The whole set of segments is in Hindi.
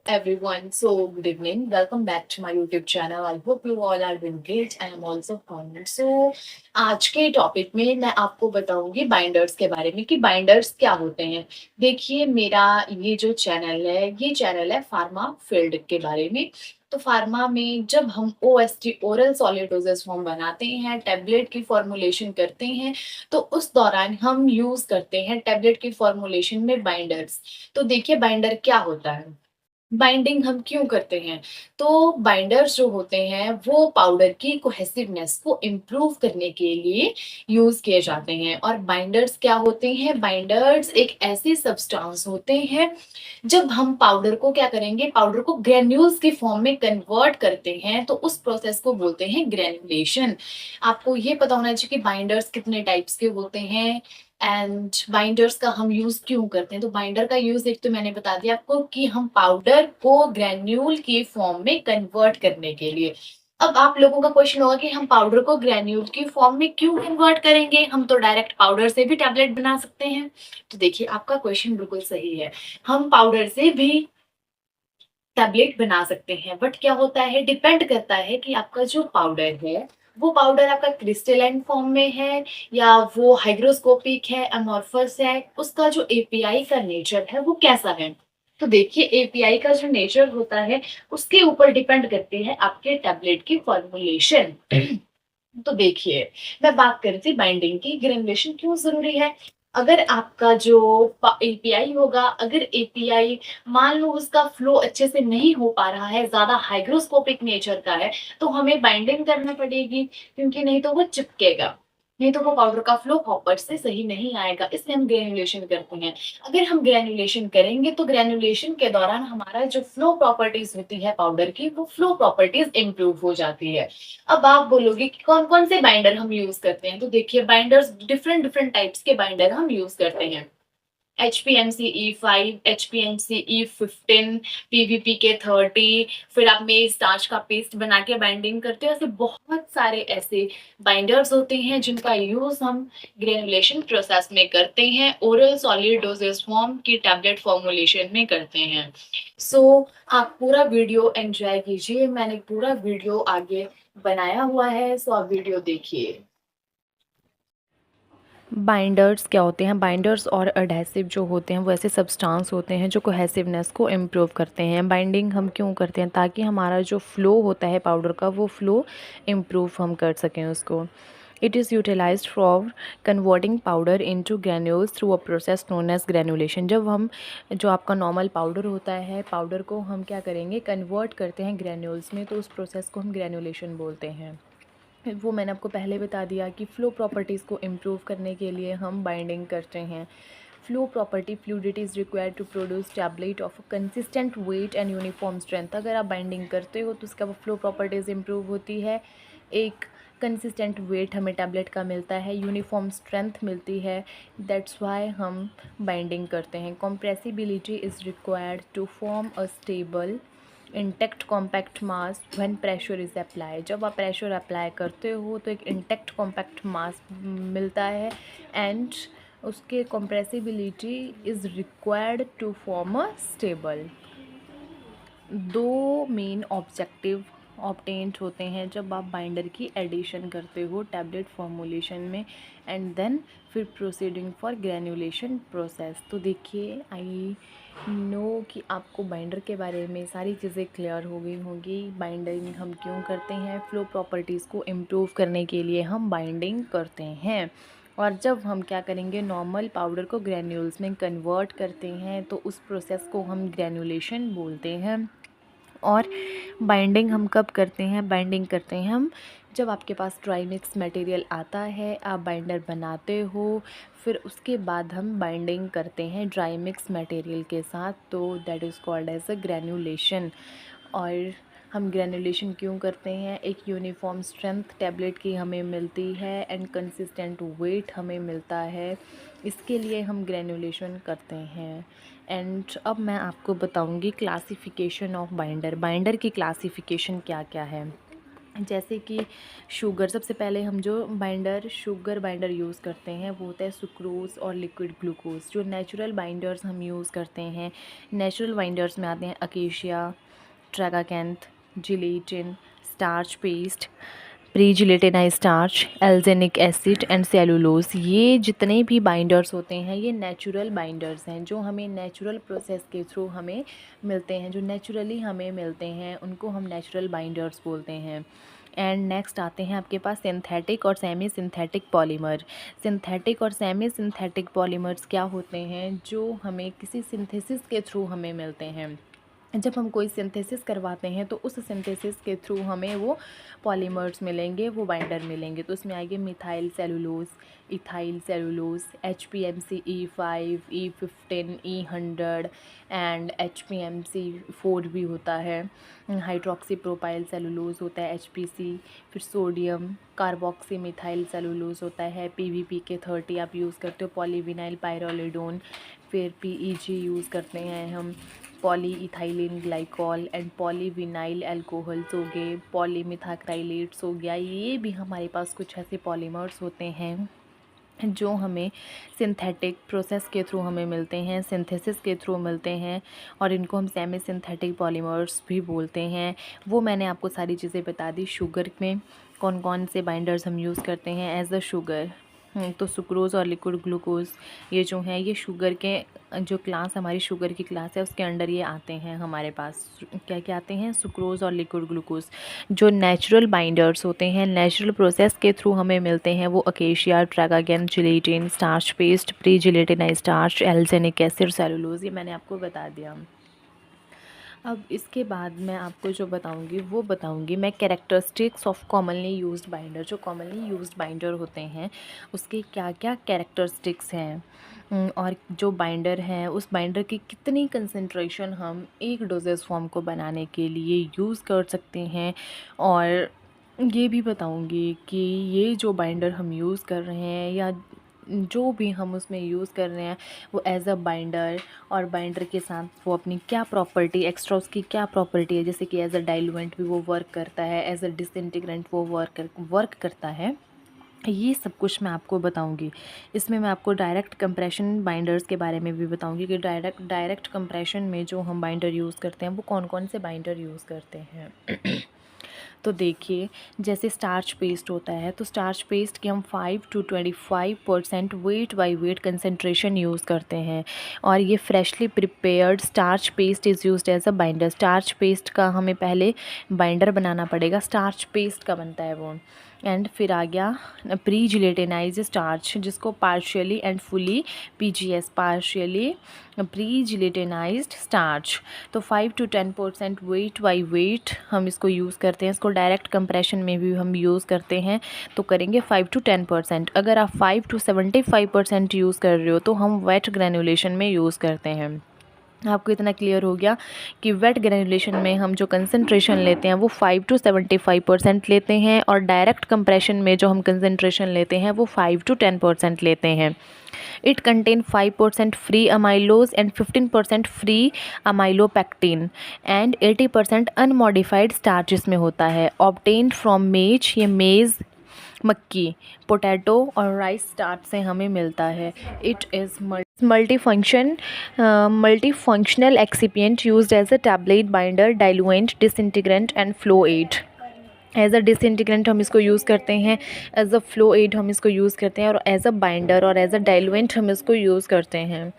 Everyone, so good evening. Welcome back to my YouTube channel. I hope you all are doing great. I am also fine. So आज के टॉपिक में मैं आपको बताऊंगी बाइंडर्स के बारे में कि बाइंडर्स क्या होते हैं। देखिए मेरा ये जो चैनल है ये चैनल है फार्मा फील्ड के बारे में। तो फार्मा में जब हम OST oral solid doses form बनाते हैं, टैबलेट की फॉर्मुलेशन करते हैं, तो उस दौरान हम यूज करते हैं टैबलेट की फॉर्मुलेशन में बाइंडर्स। तो देखिए बाइंडर क्या होता है, बाइंडिंग हम क्यों करते हैं। तो बाइंडर्स जो होते हैं वो पाउडर की कोहेसिवनेस को इम्प्रूव करने के लिए यूज किए जाते हैं। और बाइंडर्स क्या होते हैं, बाइंडर्स एक ऐसे सब्सटेंस होते हैं जब हम पाउडर को क्या करेंगे, पाउडर को ग्रेन्यूल्स की फॉर्म में कन्वर्ट करते हैं तो उस प्रोसेस को बोलते हैं ग्रेनुलेशन। आपको ये पता होना चाहिए कि बाइंडर्स कितने टाइप्स के होते हैं एंड बाइंडर्स का हम यूज क्यों करते हैं। तो बाइंडर का यूज एक तो मैंने बता दिया आपको कि हम पाउडर को ग्रेन्यूल की फॉर्म में कन्वर्ट करने के लिए। अब आप लोगों का क्वेश्चन होगा कि हम पाउडर को ग्रेन्यूल की फॉर्म में क्यों कन्वर्ट करेंगे, हम तो डायरेक्ट पाउडर से भी टैबलेट बना सकते हैं। तो देखिए आपका क्वेश्चन बिल्कुल सही है, हम पाउडर से भी टैबलेट बना सकते हैं, बट क्या होता है, डिपेंड करता है कि आपका जो पाउडर है वो पाउडर आपका क्रिस्टलाइन फॉर्म में है या वो हाइग्रोस्कोपिक है, अमॉर्फस है, उसका जो एपीआई का नेचर है वो कैसा है। तो देखिए एपीआई का जो नेचर होता है उसके ऊपर डिपेंड करती है आपके टैबलेट की फॉर्मुलेशन। तो देखिए मैं बात कर रही थी बाइंडिंग की, ग्रेनुलेशन क्यों जरूरी है। अगर आपका जो एपीआई होगा, अगर एपीआई मान लो उसका फ्लो अच्छे से नहीं हो पा रहा है, ज्यादा हाइग्रोस्कोपिक नेचर का है, तो हमें बाइंडिंग करना पड़ेगी, क्योंकि नहीं तो वो चिपकेगा, नहीं तो वो पाउडर का फ्लो हॉपर से सही नहीं आएगा, इसलिए हम ग्रेनुलेशन करते हैं। अगर हम ग्रेनुलेशन करेंगे तो ग्रेनुलेशन के दौरान हमारा जो फ्लो प्रॉपर्टीज होती है पाउडर की, वो फ्लो प्रॉपर्टीज इंप्रूव हो जाती है। अब आप बोलोगे कि कौन कौन से बाइंडर हम यूज करते हैं। तो देखिए बाइंडर्स डिफरेंट डिफरेंट टाइप्स के बाइंडर हम यूज करते हैं। HPMC-E5, HPMC-E15, PVP-K30, फिर आप मेज स्टार्च का पेस्ट बना के बाइंडिंग करते हो। ऐसे बहुत सारे ऐसे बाइंडर्स होते हैं जिनका यूज हम ग्रेनुलेशन प्रोसेस में करते हैं, ओरल सॉलिड डोजेस फॉर्म की टैबलेट फॉर्मुलेशन में करते हैं। आप पूरा वीडियो एंजॉय कीजिए, मैंने पूरा वीडियो आगे बनाया हुआ है, आप वीडियो देखिए। बाइंडर्स क्या होते हैं? बाइंडर्स और अडहेसिव जो होते हैं वो ऐसे सब्सटेंस होते हैं जो कोहेसिवनेस को इम्प्रूव करते हैं। बाइंडिंग हम क्यों करते हैं? ताकि हमारा जो फ्लो होता है पाउडर का वो फ्लो इम्प्रूव हम कर सकें उसको। It is utilized for converting powder into granules through a process known as granulation. जब हम जो आपका नॉर्मल पाउडर होता है, पाउडर को हम क्या करेंगे, कन्वर्ट करते हैं ग्रैन्यूल्स में, तो उस प्रोसेस को हम ग्रैनुलेशन बोलते हैं। वो मैंने आपको पहले बता दिया कि फ़्लो प्रॉपर्टीज़ को इम्प्रूव करने के लिए हम बाइंडिंग करते हैं। Flow property, fluidity is required to produce tablet of consistent weight and uniform strength. अगर आप बाइंडिंग करते हो तो उसका फ्लो प्रॉपर्टीज़ इम्प्रूव होती है, एक कंसिस्टेंट वेट हमें टैबलेट का मिलता है, यूनिफॉर्म स्ट्रेंथ मिलती है। दैट्स वाई हम बाइंडिंग करते हैं। Compressibility is required to form a stable intact compact mass when pressure is apply. जब आप प्रेशर अप्लाई करते हो तो एक इंटेक्ट कॉम्पैक्ट मास मिलता है एंड उसके compressibility is required to form a stable. दो मेन ऑब्जेक्टिव ऑब्टेन्ड होते हैं जब आप बाइंडर की एडिशन करते हो टैबलेट फॉर्मुलेशन में एंड देन फिर प्रोसीडिंग फॉर ग्रैनुलेशन प्रोसेस। तो देखिए आई नो कि आपको बाइंडर के बारे में सारी चीज़ें क्लियर हो गई होंगी। बाइंडिंग हम क्यों करते हैं, फ्लो प्रॉपर्टीज़ को इम्प्रूव करने के लिए हम बाइंडिंग करते हैं। और जब हम क्या करेंगे, नॉर्मल पाउडर को ग्रैन्यूल्स में कन्वर्ट करते हैं तो उस प्रोसेस को हम ग्रैनुलेशन बोलते हैं। और बाइंडिंग हम कब करते हैं? बाइंडिंग करते हैं हम जब आपके पास ड्राई मिक्स मटेरियल आता है, आप बाइंडर बनाते हो, फिर उसके बाद हम बाइंडिंग करते हैं ड्राई मिक्स मटेरियल के साथ, तो that is called as a granulation. और हम ग्रैनुलेशन क्यों करते हैं? एक यूनिफॉर्म स्ट्रेंथ टैबलेट की हमें मिलती है एंड कंसिस्टेंट वेट हमें मिलता है, इसके लिए हम ग्रैनुलेशन करते हैं। एंड अब मैं आपको बताऊंगी क्लासिफिकेशन ऑफ बाइंडर। बाइंडर की क्लासिफिकेशन क्या क्या है। जैसे कि शुगर, सबसे पहले हम जो शुगर बाइंडर यूज़ करते हैं वो होता है सुक्रोज़ और लिक्विड ग्लूकोज। जो नेचुरल बाइंडर्स हम यूज़ करते हैं, नेचुरल बाइंडर्स में आते हैं acacia, tragacanth, gelatin, starch paste, pre gelatinise starch, alginic acid and cellulose. ये जितने भी बाइंडर्स होते हैं ये नेचुरल बाइंडर्स हैं, जो हमें नेचुरल प्रोसेस के थ्रू हमें मिलते हैं, जो नेचुरली हमें मिलते हैं उनको हम नेचुरल बाइंडर्स बोलते हैं। एंड नेक्स्ट आते हैं आपके पास सिंथेटिक और सेमी सिंथेटिक पॉलीमर। सिंथेटिक और सेमी सिंथेटिक पॉलीमर्स क्या होते हैं, जो हमें किसी सिंथेसिस के थ्रू हमें मिलते हैं। जब हम कोई सिंथेसिस करवाते हैं तो उस सिंथेसिस के थ्रू हमें वो पॉलीमर्स मिलेंगे, वो बाइंडर मिलेंगे। तो उसमें आएंगे methyl cellulose, ethyl cellulose, HPMC E5, E15, E100 and HPMC4 भी होता है। हाइड्रोक्सी प्रोपाइल सेलुलोज होता है HPC, फिर सोडियम कार्बोक्सी मिथाइल सेलुलोज होता है PVPK30 आप यूज़ करते हो, पॉलीविनाइल पायरोलिडोन, फिर PEG यूज़ करते हैं हम, poly ethylene glycol and polyvinyl alcohols हो गए, पॉलीमिथाक्राइलेट्स हो गया। ये भी हमारे पास कुछ ऐसे पॉलीमर्स होते हैं जो हमें सिंथेटिक प्रोसेस के थ्रू हमें मिलते हैं, सिंथेसिस के थ्रू मिलते हैं, और इनको हम सेमी सिंथेटिक पॉलीमर्स भी बोलते हैं। वो मैंने आपको सारी चीज़ें बता दी। शुगर में कौन कौन से बाइंडर्स हम यूज़ करते हैं एज अ शुगर, तो सुक्रोज़ और लिक्विड ग्लूकोज ये जो हैं ये शुगर के जो क्लास हमारी शुगर की क्लास है उसके अंडर ये आते हैं। हमारे पास क्या क्या आते हैं, सुक्रोज़ और लिक्विड ग्लूकोज। जो नेचुरल बाइंडर्स होते हैं, नेचुरल प्रोसेस के थ्रू हमें मिलते हैं, वो acacia, tragacanth, gelatin, starch paste, pre gelatinise starch, alginic acid, cellulose. ये मैंने आपको बता दिया। अब इसके बाद मैं आपको जो बताऊंगी वो बताऊंगी मैं characteristics of commonly used binder. जो कॉमनली यूज्ड बाइंडर होते हैं उसके क्या क्या कैरेक्टरिस्टिक्स हैं, और जो बाइंडर है उस बाइंडर की कितनी कंसंट्रेशन हम एक डोजेस फॉर्म को बनाने के लिए यूज़ कर सकते हैं। और ये भी बताऊंगी कि ये जो बाइंडर हम यूज़ कर रहे हैं या जो भी हम उसमें यूज़ कर रहे हैं वो एज अ बाइंडर, और बाइंडर के साथ वो अपनी क्या प्रॉपर्टी, एक्स्ट्रा उसकी क्या प्रॉपर्टी है, जैसे कि एज अ डाइल्यूएंट भी वो वर्क करता है, एज अ डिसइंटीग्रेंट वो वर्क करता है। ये सब कुछ मैं आपको बताऊंगी। इसमें मैं आपको डायरेक्ट कंप्रेशन बाइंडर्स के बारे में भी बताऊंगी कि डायरेक्ट कंप्रेशन में जो हम बाइंडर यूज़ करते हैं वो कौन कौन से बाइंडर यूज़ करते हैं। तो देखिए, जैसे स्टार्च पेस्ट होता है तो स्टार्च पेस्ट की हम 5 to 25% weight by weight concentration use करते हैं, और ये freshly prepared starch paste is used as a binder. Starch paste का हमें पहले बाइंडर बनाना पड़ेगा, स्टार्च पेस्ट का बनता है वो। एंड फिर आ गया प्री जिलेटिनाइज स्टार्च, जिसको partially and fully PGS, partially pre gelatinised starch. तो 5 to 10% वेट बाय वेट हम इसको यूज़ करते हैं। इसको डायरेक्ट कंप्रेशन में भी हम यूज़ करते हैं तो करेंगे 5 to 10%। अगर आप 5 to 75% यूज़ कर रहे हो तो हम वेट ग्रेनुलेशन में यूज़ करते हैं। आपको इतना क्लियर हो गया कि वेट ग्रेनुलेशन में हम जो कंसंट्रेशन लेते हैं वो 5 to 75% लेते हैं, और डायरेक्ट कंप्रेशन में जो हम कंसंट्रेशन लेते हैं वो 5 to 10% लेते हैं। It contain 5% free amylose and 15% free amylopectin and 80% unmodified starch इसमें होता है। ऑब्टेन्ड फ्रॉम मेज, ये मेज़ मक्की, पोटैटो और राइस स्टार्च से हमें मिलता है। It is multifunctional excipient used as a tablet binder, diluent, disintegrant and flow aid। As a disintegrant हम इसको यूज़ करते हैं, एज अ फ्लो एड हम इसको यूज़ करते हैं, और एज अ बाइंडर और एज अ डाइलुएंट हम इसको यूज़ करते हैं।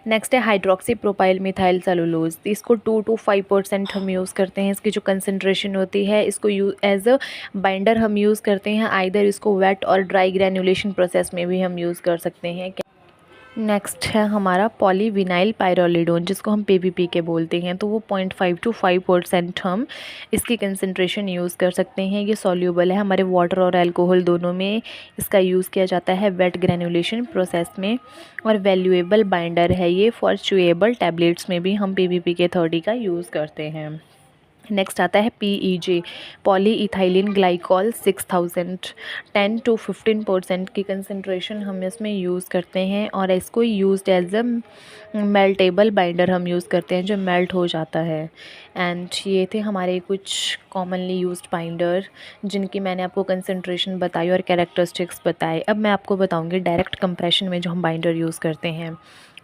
नेक्स्ट है हाइड्रोक्सी प्रोपाइल मिथाइल सेलुलोज। इसको 2 to 5% हम यूज़ करते हैं। इसकी जो कंसंट्रेशन होती है इसको एज अ बाइंडर हम यूज़ करते हैं, आइदर इसको वेट और ड्राई ग्रेनुलेशन प्रोसेस में भी हम यूज़ कर सकते हैं। नेक्स्ट है हमारा पॉलीविनाइल पायरोलिडोन, जिसको हम PVPK बोलते हैं। तो वो 0.5 to 5% हम इसकी कंसंट्रेशन यूज़ कर सकते हैं। ये सॉल्यूबल है हमारे वाटर और अल्कोहल दोनों में, इसका यूज़ किया जाता है वेट ग्रेनुलेशन प्रोसेस में, और वैल्यूएबल बाइंडर है ये फॉर च्यूएबल टैबलेट्स में भी हम PVPK30 का यूज़ करते हैं। नेक्स्ट आता है PEG, poly ethylene glycol 6000, 10 to 15% की कंसनट्रेशन हम इसमें यूज़ करते हैं और इसको यूज़ड एज अ मेल्टेबल बाइंडर हम यूज़ करते हैं जो मेल्ट हो जाता है। एंड ये थे हमारे कुछ कॉमनली यूज्ड बाइंडर जिनकी मैंने आपको कंसनट्रेशन बताई और कैरेक्टरिस्टिक्स बताए। अब मैं आपको बताऊंगी डायरेक्ट कंप्रेशन में जो हम बाइंडर यूज़ करते हैं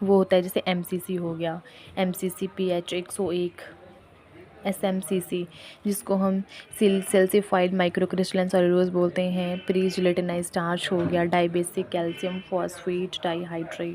वो होता है जैसे MCC हो गया, MCC PH 101, SMCC जिसको हम सेल्सिफाइड माइक्रोक्रिस्टलाइन सेलुलोज बोलते हैं, प्री जिलेटिनाइज्ड स्टार्च हो गया, डाइबेसिक कैल्शियम फॉस्फेट डाइहाइड्रेट,